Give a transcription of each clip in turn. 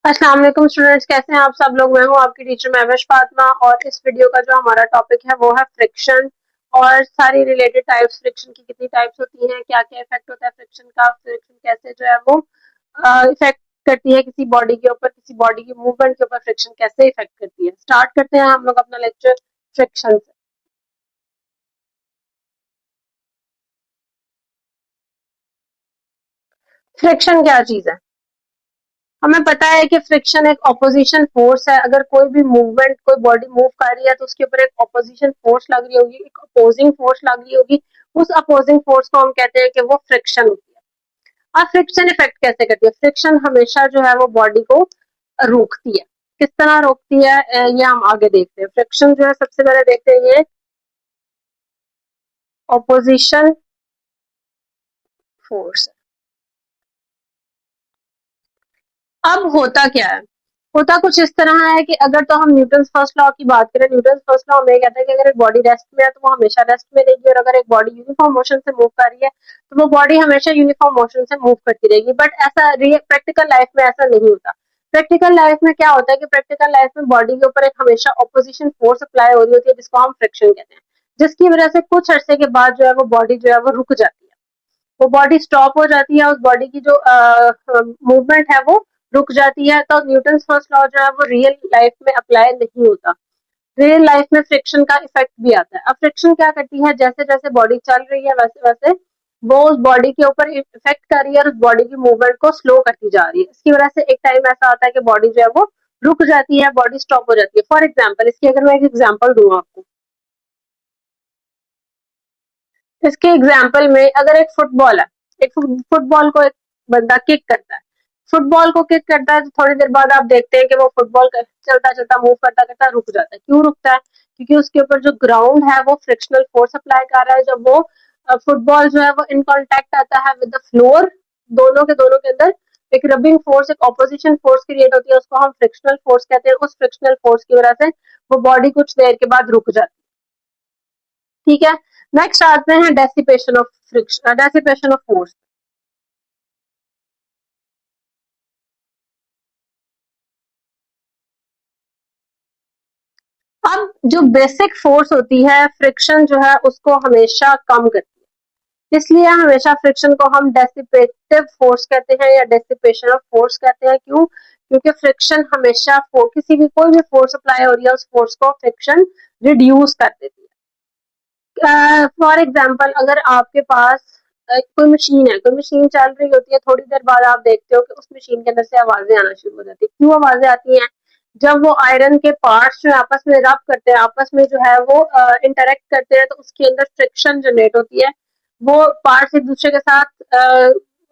अस्सलाम वालेकुम स्टूडेंट्स, कैसे हैं आप सब लोग। मैं हूं आपकी टीचर महविश फातिमा और इस वीडियो का जो हमारा टॉपिक है वो है फ्रिक्शन और सारी रिलेटेड टाइप्स। फ्रिक्शन की कितनी टाइप्स होती हैं, क्या क्या इफेक्ट होता है फ्रिक्शन का, फ्रिक्शन कैसे जो है वो इफेक्ट करती है किसी बॉडी के ऊपर, किसी बॉडी की मूवमेंट के ऊपर फ्रिक्शन कैसे इफेक्ट करती है। स्टार्ट करते हैं हम लोग अपना लेक्चर फ्रिक्शन से। फ्रिक्शन क्या चीज है? हमें पता है कि फ्रिक्शन एक ऑपोजिशन फोर्स है। अगर कोई भी मूवमेंट, कोई बॉडी मूव कर रही है तो उसके ऊपर एक ऑपोजिशन फोर्स लग रही होगी, एक अपोजिंग फोर्स लग रही होगी। उस अपोजिंग फोर्स को हम कहते हैं कि वो फ्रिक्शन होती है। अब फ्रिक्शन इफेक्ट कैसे करती है? फ्रिक्शन हमेशा जो है वो बॉडी को रोकती है। किस तरह रोकती है ये हम आगे देखते हैं। फ्रिक्शन जो है सबसे पहले देखते हैं ये ऑपोजिशन फोर्स। अब होता क्या है? होता कुछ इस तरह है कि अगर तो हम न्यूटन फर्स्ट लॉ की बात करें, न्यूटन फर्स्ट लॉ में कहता है कि अगर एक बॉडी रेस्ट में है तो वो हमेशा रेस्ट में रहेगी, और अगर एक बॉडी यूनिफॉर्म मोशन से मूव कर रही है तो वो बॉडी हमेशा यूनिफॉर्म मोशन से मूव करती रहेगी। बट ऐसा प्रैक्टिकल लाइफ में ऐसा नहीं होता। प्रैक्टिकल लाइफ में क्या होता है कि प्रैक्टिकल लाइफ में बॉडी के ऊपर एक हमेशा ऑपोजिशन फोर्स अप्लाई हो रही होती है, जिसको हम फ्रिक्शन कहते हैं। जिसकी वजह से कुछ अरसे के बाद जो है वो बॉडी जो है वो रुक जाती है, वो बॉडी स्टॉप हो जाती है, उस बॉडी की जो मूवमेंट है वो रुक जाती है। तो न्यूटन फर्स्ट लॉ जो है वो रियल लाइफ में अप्लाई नहीं होता। रियल लाइफ में फ्रिक्शन का इफेक्ट भी आता है। अब फ्रिक्शन क्या करती है, जैसे जैसे बॉडी चल रही है वैसे वैसे वो उस बॉडी के ऊपर इफेक्ट कर रही है और उस बॉडी की मूवमेंट को स्लो करती जा रही है। इसकी वजह से एक टाइम ऐसा आता है कि बॉडी जो है वो रुक जाती है, बॉडी स्टॉप हो जाती है। फॉर एग्जाम्पल, इसकी अगर मैं एक एग्जाम्पल दूं आपको, इसके एग्जाम्पल में अगर एक फुटबॉल है, एक फुटबॉल को एक बंदा किक करता है, फुटबॉल को किक करता है तो थोड़ी देर बाद आप देखते हैं कि वो फुटबॉल चलता चलता मूव करता करता रुक जाता है। क्यों रुकता है? क्योंकि उसके ऊपर जो ग्राउंड है वो फ्रिक्शनल फोर्स अप्लाई कर रहा है। जब वो फुटबॉल जो है वो इन कॉन्टेक्ट आता है विद द फ्लोर, दोनों के अंदर एक रबिंग फोर्स, एक ऑपोजिशन फोर्स क्रिएट होती है, उसको हम फ्रिक्शनल फोर्स कहते हैं। उस फ्रिक्शनल फोर्स की वजह से वो बॉडी कुछ देर के बाद रुक जाती है। ठीक है, नेक्स्ट आते हैं dissipation of friction, dissipation of force. अब जो बेसिक फोर्स होती है फ्रिक्शन जो है उसको हमेशा कम करती है, इसलिए हमेशा फ्रिक्शन को हम डेसिपेटिव फोर्स कहते हैं या डेसिपेशन ऑफ फोर्स कहते हैं। क्यों? क्योंकि फ्रिक्शन हमेशा किसी भी कोई भी फोर्स अप्लाई हो रही है उस फोर्स को फ्रिक्शन रिड्यूस कर देती है। फॉर एग्जाम्पल, अगर आपके पास कोई मशीन है, कोई मशीन चल रही होती है, थोड़ी देर बाद आप देखते हो कि उस मशीन के अंदर से आवाजें आना शुरू हो जाती है। क्यों आवाजें आती हैं? जब वो आयरन के पार्ट्स जो आपस में रब करते हैं, आपस में जो है वो इंटरेक्ट करते हैं, तो उसके अंदर फ्रिक्शन जनरेट होती है। वो पार्ट्स एक दूसरे के साथ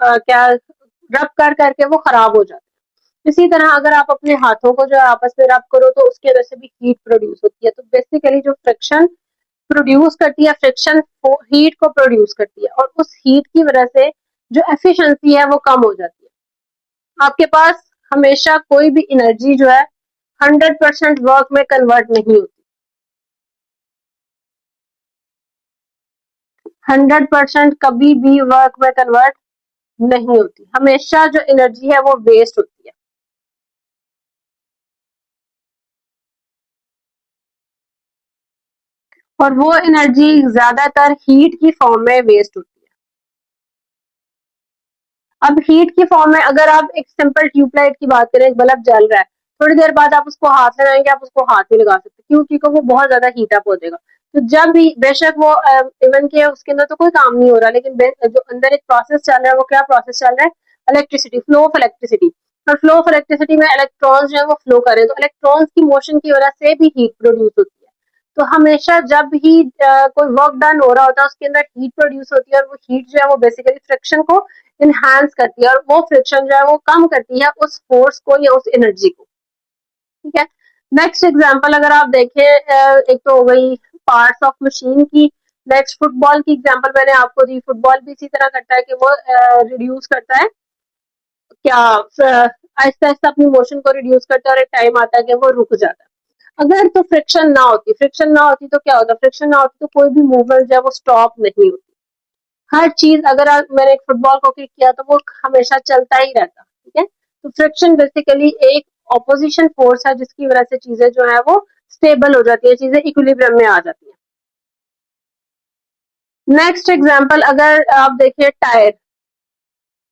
क्या रब कर करके वो खराब हो जाते हैं। इसी तरह अगर आप अपने हाथों को जो आपस में रब करो तो उसके अंदर से भी हीट प्रोड्यूस होती है। तो बेसिकली जो फ्रिक्शन प्रोड्यूस करती है, फ्रिक्शन हीट को प्रोड्यूस करती है, और उस हीट की वजह से जो एफिशिएंसी है वो कम हो जाती है। आपके पास हमेशा कोई भी एनर्जी जो है 100% वर्क में कन्वर्ट नहीं होती। 100% कभी भी वर्क में कन्वर्ट नहीं होती, हमेशा जो एनर्जी है वो वेस्ट होती है। और वो एनर्जी ज्यादातर हीट की फॉर्म में वेस्ट होती है। अब हीट की फॉर्म में अगर आप एक सिंपल ट्यूबलाइट की बात करें, एक बल्ब जल रहा है, थोड़ी देर बाद आप उसको हाथ लगाएंगे, आप उसको हाथ नहीं लगा सकते। क्यों? क्योंकि वो बहुत ज्यादा हीट अप हो जाएगा। तो जब भी बेशक वो इवन के उसके अंदर तो कोई काम नहीं हो रहा, लेकिन जो अंदर एक प्रोसेस चल रहा है, वो क्या प्रोसेस चल रहा है? Electricity, flow of electricity. और फ्लो ऑफ इलेक्ट्रिसिटी में इलेक्ट्रॉन्स जो है वो फ्लो करें, तो इलेक्ट्रॉन्स की मोशन की वजह से भी हीट प्रोड्यूस होती है। तो हमेशा जब भी कोई वर्क डन हो रहा होता है उसके अंदर हीट प्रोड्यूस होती है, और वो हीट जो है वो बेसिकली फ्रिक्शन को इनहांस करती है, और वो फ्रिक्शन जो है वो कम करती है उस फोर्स को या उस एनर्जी को। ठीक है, नेक्स्ट एग्जांपल अगर आप देखें, एक तो हो गई पार्ट्स ऑफ मशीन की। नेक्स्ट फुटबॉल की एग्जांपल मैंने आपको दी। फुटबॉल भी इसी तरह करता है कि वो रिड्यूस करता है, क्या आहिस्ता आहिस्ता अपनी मोशन को रिड्यूस करता है, और एक टाइम आता है कि वो रुक जाता है। अगर तो फ्रिक्शन ना होती, फ्रिक्शन ना होती तो क्या होता? फ्रिक्शन ना होती तो कोई भी मूवमेंट जो है वो स्टॉप नहीं होती। हर चीज, अगर मैंने एक फुटबॉल को किक किया तो वो हमेशा चलता ही रहता। ठीक है, तो तो फ्रिक्शन बेसिकली एक ऑपोजिशन फोर्स है जिसकी वजह से चीजें जो है वो स्टेबल हो जाती है, चीजें इक्विलिब्रियम में आ जाती है। नेक्स्ट एग्जांपल अगर आप देखिए टायर,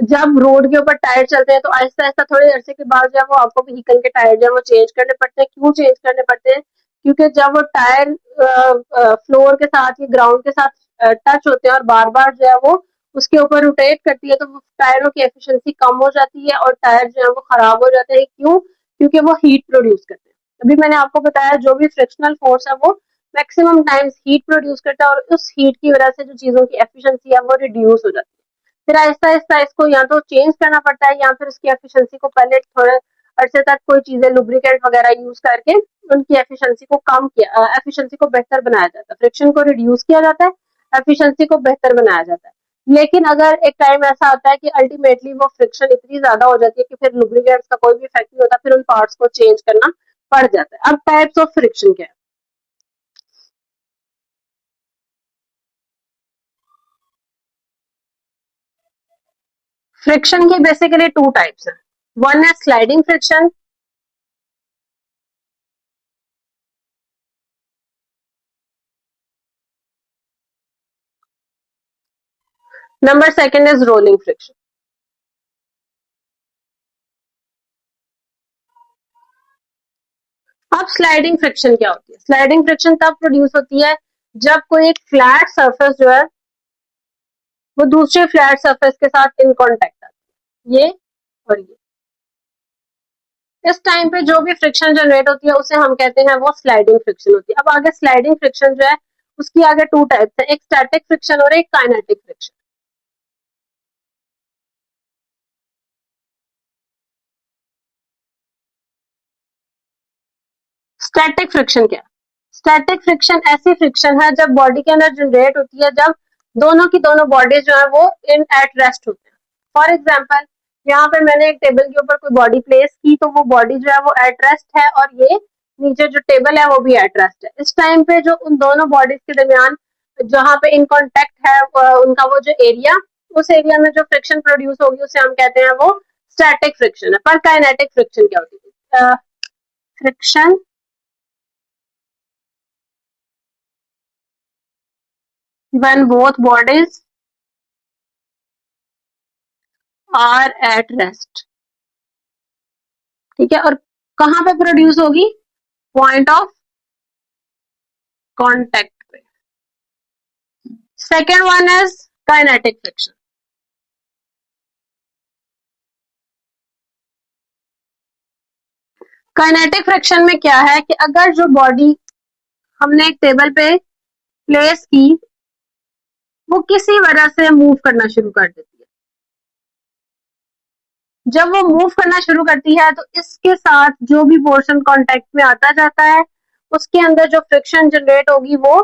जब रोड के ऊपर टायर चलते हैं तो आहिस्ता आहिस्ता थोड़े अरसे के बाद जो है वो आपको व्हीकल के टायर जो है वो चेंज करने पड़ते हैं। क्यों चेंज करने पड़ते हैं? क्योंकि जब वो टायर फ्लोर के साथ या ग्राउंड के साथ टच होते हैं और बार बार जो है वो उसके ऊपर रोटेट करती है तो वो टायरों की एफिशिएंसी कम हो जाती है और टायर जो है वो खराब हो जाते हैं। क्यों? क्योंकि वो हीट प्रोड्यूस करते हैं। अभी मैंने आपको बताया जो भी फ्रिक्शनल फोर्स है वो मैक्सिमम टाइम्स हीट प्रोड्यूस करता है और उस हीट की वजह से जो चीजों की एफिशिएंसी है वो रिड्यूस हो जाती है। फिर आहिस्ता आहिस्ता इसको या तो चेंज करना पड़ता है या फिर उसकी एफिशिएंसी को पहले थोड़े अरसे तक कोई चीजें लुब्रिकेंट वगैरह यूज करके उनकी एफिशिएंसी को कम किया, एफिशिएंसी को बेहतर बनाया जाता है, फ्रिक्शन को रिड्यूस किया जाता है, एफिशिएंसी को बेहतर बनाया जाता है। लेकिन अगर एक टाइम ऐसा आता है कि अल्टीमेटली वो फ्रिक्शन इतनी ज्यादा हो जाती है कि फिर लुब्रिकेंट्स का कोई भी इफेक्ट नहीं होता, फिर उन पार्ट्स को चेंज करना पड़ जाता है। अब टाइप्स ऑफ फ्रिक्शन क्या है? फ्रिक्शन की बेसिकली टू टाइप्स है। वन है sliding friction, number second is rolling friction. अब स्लाइडिंग फ्रिक्शन क्या होती है? स्लाइडिंग फ्रिक्शन तब प्रोड्यूस होती है जब कोई एक फ्लैट सरफेस जो है वो दूसरे फ्लैट सरफेस के साथ इन कांटेक्ट आती है, ये और ये। इस टाइम पे जो भी फ्रिक्शन जनरेट होती है उसे हम कहते हैं वो स्लाइडिंग फ्रिक्शन होती है। अब आगे स्लाइडिंग फ्रिक्शन जो है उसकी आगे टू टाइप्स है, एक स्टैटिक फ्रिक्शन और एक काइनेटिक फ्रिक्शन। स्टैटिक फ्रिक्शन क्या है? स्टैटिक फ्रिक्शन ऐसी फ्रिक्शन है जब बॉडी के अंदर जनरेट होती है जब दोनों की दोनों बॉडीज जो है वो इन एट रेस्ट होते हैं। फॉर एग्जाम्पल यहाँ पे मैंने एक टेबल के ऊपर कोई बॉडी प्लेस की तो वो बॉडी जो है वो एट रेस्ट है और ये नीचे जो टेबल है वो भी एट रेस्ट है। इस टाइम पे जो उन दोनों बॉडीज के दरमियान जहाँ पे इन कॉन्टेक्ट है उनका वो जो एरिया, उस एरिया में जो फ्रिक्शन प्रोड्यूस होगी उसे हम कहते हैं वो स्टैटिक फ्रिक्शन है। पर काइनेटिक फ्रिक्शन क्या होती है? Friction when both bodies are at rest। ठीक है, और कहां पे प्रोड्यूस होगी? पॉइंट ऑफ कांटेक्ट पे। Second one is kinetic friction. Kinetic friction में क्या है कि अगर जो बॉडी हमने एक टेबल पे प्लेस की वो किसी वजह से मूव करना शुरू कर देती है, जब वो मूव करना शुरू करती है तो इसके साथ जो भी पोर्शन कांटेक्ट में आता जाता है उसके अंदर जो फ्रिक्शन जनरेट होगी वो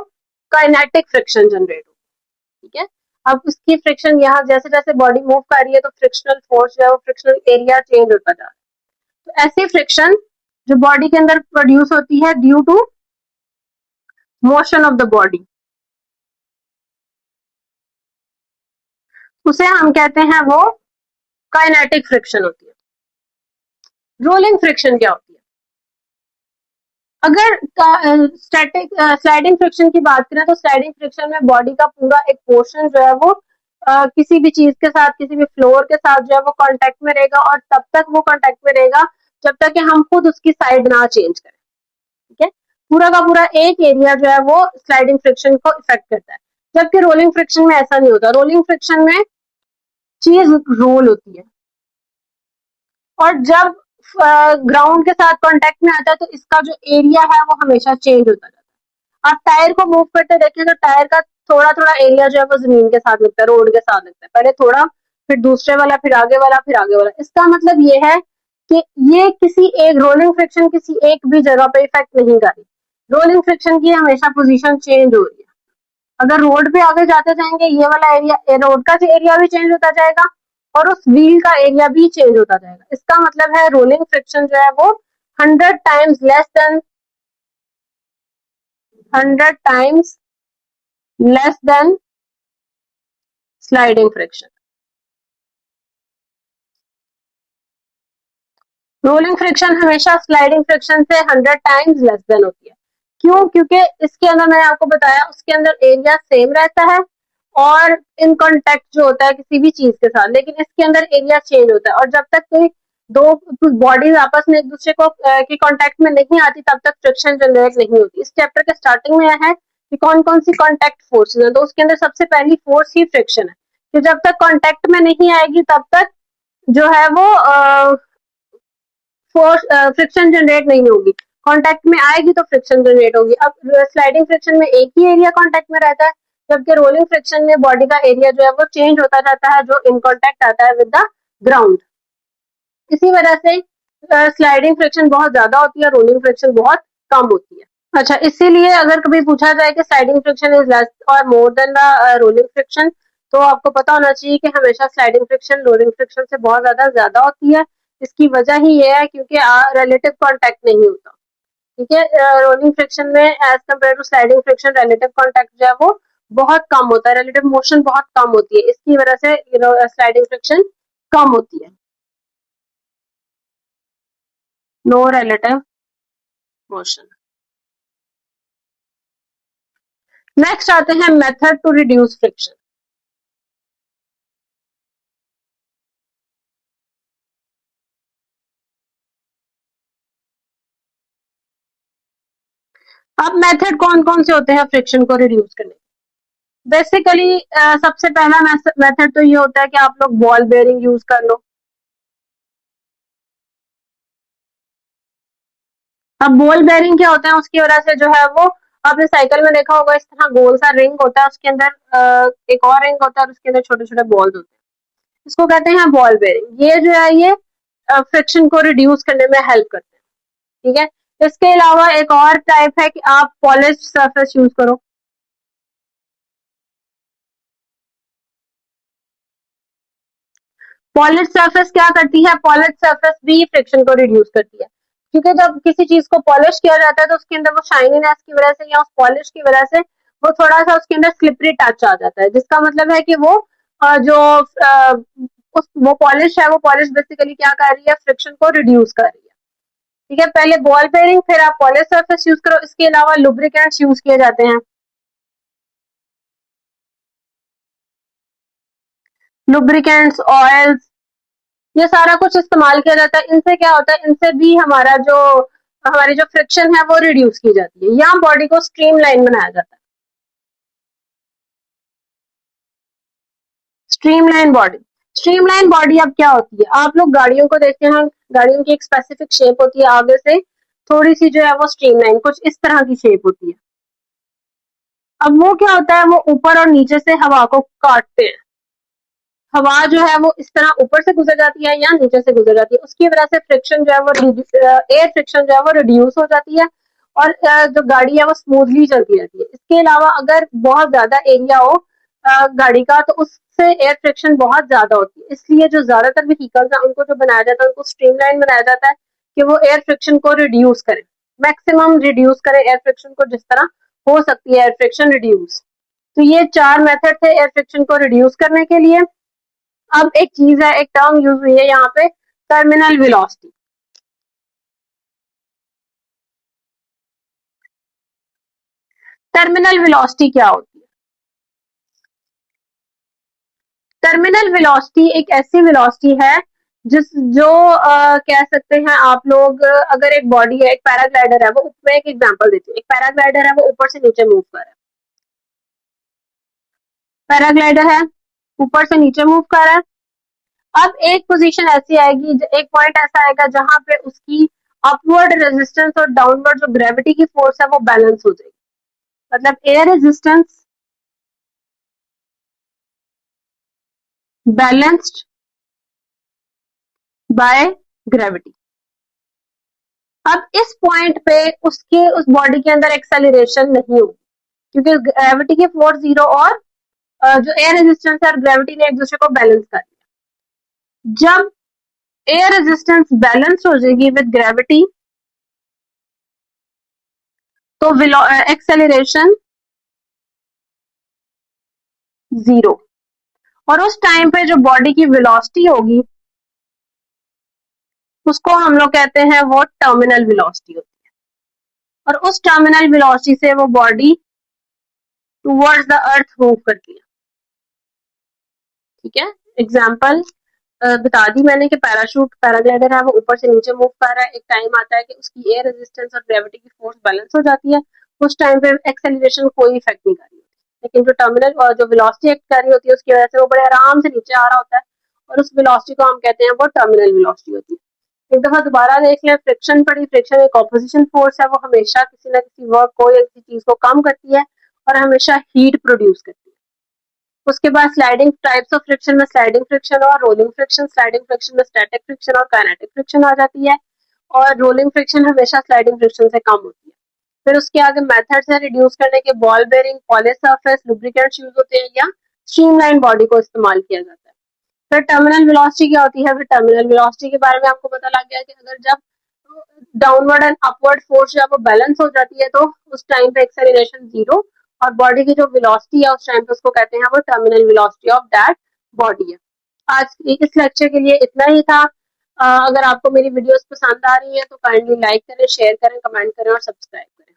काइनेटिक फ्रिक्शन जनरेट होगी। ठीक है, अब उसकी फ्रिक्शन यहाँ जैसे जैसे बॉडी मूव कर रही है तो फ्रिक्शनल फोर्स जो है वो फ्रिक्शनल एरिया चेंज होता जा रहा है। तो ऐसी फ्रिक्शन जो बॉडी के अंदर प्रोड्यूस होती है due to motion of the body उसे हम कहते हैं वो काइनेटिक फ्रिक्शन होती है। रोलिंग फ्रिक्शन क्या होती है? अगर स्टैटिक स्लाइडिंग फ्रिक्शन की बात करें तो स्लाइडिंग फ्रिक्शन में बॉडी का पूरा एक पोर्शन जो है वो किसी भी चीज के साथ किसी भी फ्लोर के साथ जो है वो कांटेक्ट में रहेगा और तब तक वो कांटेक्ट में रहेगा जब तक कि हम खुद उसकी साइड ना चेंज करें। ठीक है, पूरा का पूरा एक एरिया जो है वो स्लाइडिंग फ्रिक्शन को इफेक्ट करता है, जबकि रोलिंग फ्रिक्शन में ऐसा नहीं होता। रोलिंग फ्रिक्शन में चीज रोल होती है और जब ग्राउंड के साथ कांटेक्ट में आता है तो इसका जो एरिया है वो हमेशा चेंज होता जाता है। आप टायर को मूव करते देखें तो टायर का थोड़ा थोड़ा एरिया जो है वो जमीन के साथ लगता है, रोड के साथ लगता है, पहले थोड़ा फिर दूसरे वाला फिर आगे वाला फिर आगे वाला। इसका मतलब ये है कि ये किसी एक रोलिंग फ्रिक्शन किसी एक भी जगह पे इफेक्ट नहीं कर रही, रोलिंग फ्रिक्शन की हमेशा पोजीशन चेंज हो रही है। अगर रोड पे आगे जाते जाएंगे ये वाला एरिया, रोड का एरिया भी चेंज होता जाएगा और उस व्हील का एरिया भी चेंज होता जाएगा। इसका मतलब है रोलिंग फ्रिक्शन जो है वो 100 times less than 100 times less than sliding friction. Rolling friction हमेशा स्लाइडिंग फ्रिक्शन से 100 टाइम्स लेस देन होती है। क्यों? क्योंकि इसके अंदर मैंने आपको बताया उसके अंदर एरिया सेम रहता है और इन कॉन्टेक्ट जो होता है किसी भी चीज के साथ, लेकिन इसके अंदर एरिया चेंज होता है और जब तक कोई दो बॉडीज आपस में एक दूसरे को के कांटेक्ट में नहीं आती तब तक फ्रिक्शन जनरेट नहीं होती। इस चैप्टर के स्टार्टिंग में है कि कौन कौन सी कांटेक्ट फोर्सेस है, तो उसके अंदर सबसे पहली फोर्स ही फ्रिक्शन है कि जब तक कांटेक्ट में नहीं आएगी तब तक जो है वो फोर्स फ्रिक्शन जनरेट नहीं होगी। कांटेक्ट में आएगी तो फ्रिक्शन जनरेट होगी। अब स्लाइडिंग फ्रिक्शन में एक ही एरिया कांटेक्ट में रहता है, जबकि रोलिंग फ्रिक्शन में बॉडी का एरिया जो है वो चेंज होता जाता है जो इन कांटेक्ट आता है विद द ग्राउंड। इसी वजह से स्लाइडिंग फ्रिक्शन बहुत ज्यादा होती है, रोलिंग फ्रिक्शन बहुत कम होती है। अच्छा, इसीलिए अगर कभी पूछा जाए कि स्लाइडिंग फ्रिक्शन इज लेस और more than the rolling friction, तो आपको पता होना चाहिए कि हमेशा स्लाइडिंग फ्रिक्शन रोलिंग फ्रिक्शन से बहुत ज्यादा होती है। इसकी वजह ही ये है क्योंकि रिलेटिव कांटेक्ट नहीं होता। ठीक है, रोलिंग फ्रिक्शन में as compare to sliding friction relative contact जो है वो बहुत कम होता है, रिलेटिव मोशन बहुत कम होती है, इसकी वजह से स्लाइडिंग फ्रिक्शन कम होती है। No relative motion. नेक्स्ट आते हैं मेथड टू रिड्यूस फ्रिक्शन। अब मेथड कौन कौन से होते हैं फ्रिक्शन को रिड्यूस करने? बेसिकली सबसे पहला मेथड तो ये होता है कि आप लोग बॉल बेयरिंग यूज कर लो। अब बॉल बेयरिंग क्या होता है, उसकी वजह से जो है वो आपने साइकिल में देखा होगा, इस तरह गोल सा रिंग होता है, उसके अंदर एक और रिंग होता है और उसके अंदर छोटे छोटे बॉल्स होते हैं, इसको कहते हैं बॉल बेयरिंग। ये जो है ये फ्रिक्शन को रिड्यूस करने में हेल्प करते हैं। ठीक है, इसके अलावा एक और टाइप है कि आप पॉलिश सरफेस यूज करो। पॉलिश सरफेस क्या करती है? पॉलिश सरफेस भी फ्रिक्शन को रिड्यूस करती है, क्योंकि जब किसी चीज को पॉलिश किया जाता है तो उसके अंदर वो शाइनीनेस की वजह से या उस पॉलिश की वजह से वो थोड़ा सा उसके अंदर स्लिपरी टच आ जाता है, जिसका मतलब है कि वो जो उस वो पॉलिश है, वो पॉलिश बेसिकली क्या कर रही है? फ्रिक्शन को रिड्यूस कर रही है। ठीक है, पहले बॉल बेयरिंग फिर आप पॉलिश सरफेस यूज करो। इसके अलावा लुब्रिकेंट्स यूज किए जाते हैं। लुब्रिकेंट्स, ऑयल्स, ये सारा कुछ इस्तेमाल किया जाता है। इनसे क्या होता है? इनसे भी हमारी जो फ्रिक्शन है वो रिड्यूस की जाती है या बॉडी को स्ट्रीमलाइन बनाया जाता है। Streamline body. स्ट्रीमलाइन बॉडी अब क्या होती है? आप लोग गाड़ियों को देखते हैं, गाड़ियों की एक स्पेसिफिक शेप होती है, आगे से थोड़ी सी जो है वो स्ट्रीमलाइन कुछ इस तरह की शेप होती है। अब वो क्या होता है? वो ऊपर और नीचे से हवा को काटते हैं। हवा जो है वो इस तरह ऊपर से गुजर जाती है या नीचे से गुजर जाती है, उसकी वजह से फ्रिक्शन जो है वो एयर फ्रिक्शन जो है वो रिड्यूस हो जाती है और जो गाड़ी है वो स्मूथली चलती रहती है। इसके अलावा अगर बहुत ज्यादा एरिया हो गाड़ी का तो उससे एयर फ्रिक्शन बहुत ज्यादा होती है, इसलिए जो ज्यादातर व्हीकल्स है उनको जो बनाया जाता है उनको स्ट्रीमलाइन बनाया जाता है कि वो एयर फ्रिक्शन को रिड्यूस करे, मैक्सिमम रिड्यूस करे एयर फ्रिक्शन को जिस तरह हो सकती है एयर फ्रिक्शन रिड्यूस। तो ये चार मेथड थे एयर फ्रिक्शन को रिड्यूस करने के लिए। अब एक चीज है, एक टर्म यूज हुई है यहाँ पे, टर्मिनल वेलोसिटी। टर्मिनल वेलोसिटी क्या होती है? टर्मिनल वेलोसिटी एक ऐसी वेलोसिटी है जो कह सकते हैं आप लोग, अगर एक बॉडी है, एक पैराग्लाइडर है, वो मैं एक एग्जांपल देती हूँ, एक पैराग्लाइडर है वो ऊपर से नीचे मूव कर रहा है। पैराग्लाइडर है, ऊपर से नीचे मूव कर रहा है। अब एक पोजीशन ऐसी आएगी, एक पॉइंट ऐसा आएगा जहां पे उसकी अपवर्ड रेजिस्टेंस और डाउनवर्ड जो ग्रेविटी की फोर्स है वो बैलेंस हो जाएगी। मतलब air resistance balanced by gravity. अब इस पॉइंट पे उसके उस बॉडी के अंदर एक्सेलरेशन नहीं होगी, क्योंकि ग्रेविटी की फोर्स जीरो और जो एयर रेजिस्टेंस है और ग्रेविटी ने एक दूसरे को बैलेंस कर दिया। जब एयर रेजिस्टेंस बैलेंस हो जाएगी विद ग्रेविटी तो एक्सेलरेशन जीरो, और उस टाइम पे जो बॉडी की वेलोसिटी होगी उसको हम लोग कहते हैं वो टर्मिनल वेलोसिटी होती है, और उस टर्मिनल वेलोसिटी से वो body towards the earth move करती है। ठीक है, एग्जाम्पल बता दी मैंने कि पैराशूट पैराग्लाइडर है, वो ऊपर से नीचे मूव कर रहा है, एक टाइम आता है कि उसकी एयर रेजिस्टेंस और ग्रेविटी की फोर्स बैलेंस हो जाती है, उस टाइम पे एक्सेलरेशन कोई इफेक्ट नहीं कर रही होती, लेकिन जो टर्मिनल और जो वेलोसिटी एक्ट कर रही होती है उसकी वजह से वो बड़े आराम से नीचे आ रहा होता है, और उस वेलोसिटी को हम कहते हैं वो टर्मिनल वेलोसिटी होती है। एक दफा दोबारा देख लें, फ्रिक्शन पड़ी, फ्रिक्शन एक ऑपोजिशन फोर्स है, वो हमेशा किसी ना किसी वर्क को या किसी चीज को कम करती है और हमेशा हीट प्रोड्यूस करती है। उसके बाद स्लाइडिंग टाइप्स ऑफ फ्रिक्शन में स्लाइडिंग फ्रिक्शन और रोलिंग फ्रिक्शन, स्लाइडिंग फ्रिक्शन में स्टैटिक फ्रिक्शन और काइनेटिक फ्रिक्शन आ जाती है, और रोलिंग फ्रिक्शन हमेशा स्लाइडिंग फ्रिक्शन से कम होती है। फिर उसके आगे मेथड्स है रिड्यूस करने के, ball bearing, polish surface, lubricants use होते हैं, या स्ट्रीमलाइन बॉडी को इस्तेमाल किया जाता है। फिर टर्मिनल वेलोसिटी क्या होती है? फिर टर्मिनल वेलोसिटी के बारे में आपको पता लग गया कि अगर जब डाउनवर्ड एंड अपवर्ड फोर्स जब वो बैलेंस हो जाती है तो उस टाइम पे एक्सेलरेशन जीरो, और बॉडी की जो वेलोसिटी है उस टाइम पे उसको कहते हैं वो terminal velocity of that body है। आज इस लेक्चर के लिए इतना ही था। अगर आपको मेरी वीडियोस पसंद आ रही है तो काइंडली लाइक करें, शेयर करें, कमेंट करें और सब्सक्राइब करें।